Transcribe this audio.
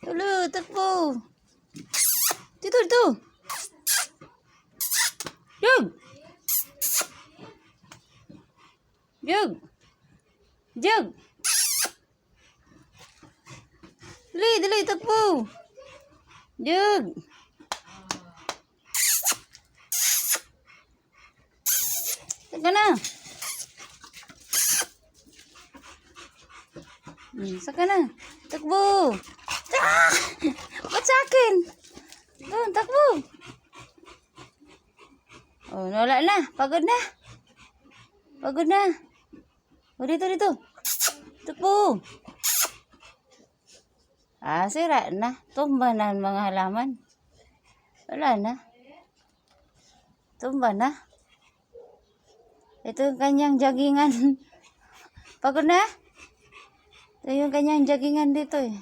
Hala, takbo. Dito. Jug. Dali, takbo. Jug. Saka na. Saka na. Takbo. Ah! Ba't sa akin? Doon, takbo. Oh, wala na. Pagod na. Oh, dito. Takbo. Sira na. Tumba na ang mga halaman. Wala na. Tumba na. Ito yung kanyang jaggingan. Pagod na? Ito yung kanyang jaggingan dito eh.